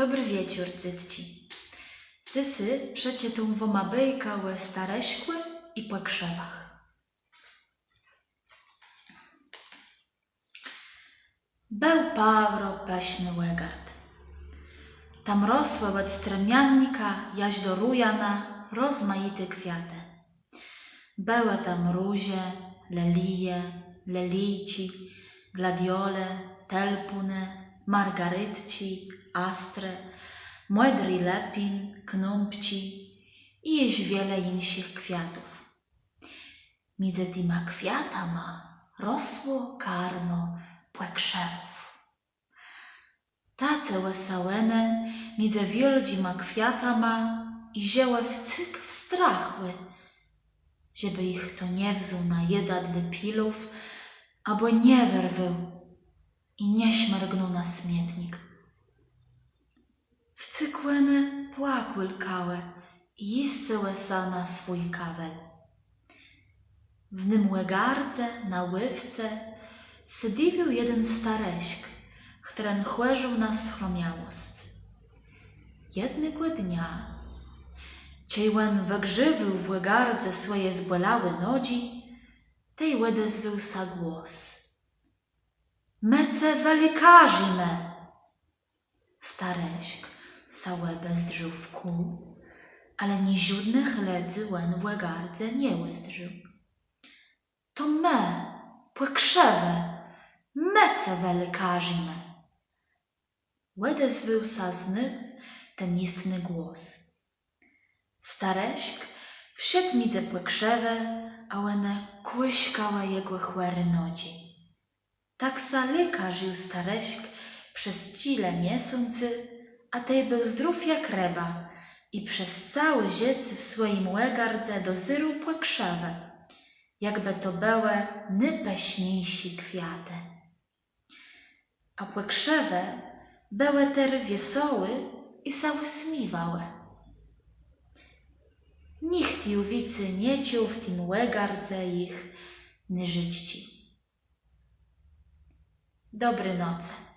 Dobry wieczór, cytci. Cysy przecie tą woma byjka łe stareśkły i po krzewach. Był Pawro peśny łegard. Tam rosłe łed stremiannika, jaś do rujana, rozmaite kwiaty. Były tam róże, lelije, lelijci, gladiole, telpuny, margarytci, astre, młodry lepin, knumpci i jeź wiele innych kwiatów. Między tyma kwiatama rosło karno płekrzewów. Tace łesałene między wieldzima kwiatama i ziełe wcyk wstrachły, żeby ich to nie wzuł na jedadle pilów, albo nie wyrwył i nie śmergnął na śmietnik. Wcykłene płakły lkałe i jisce łesa na swój kawel. W nym łegardze na ływce sydiwił jeden stareśk, któren chłeżył na schromiałość. Jednego dnia, ciejłen wygrzywył w łegardze swoje zbolałe nodzi, tej łedezwył sa głos. Mece welikarzime! Stareśk sałe bezdrzył w kół, ale ni ziódne chledzy łen w łegardze nie łyzdrzył. To me, płekrzewe, mece welikarzime! Łedezwył sa znów ten istny głos. Stareśk wszedł między płekrzewe, a łene kłyśkała jego chłery nodzi. Tak sa lekarzył stareśk przez cile miesiący, a tej był zdrów jak ryba i przez cały ziec w swoim łegardze dozyru płekrzewe, jakby to były najpeśniejsi kwiaty. A płekrzewe były ter wiesoły i sa wysmiewały. Nikt juwicy nie ciął w tym łegardze ich nyżyćci. Dobry noce.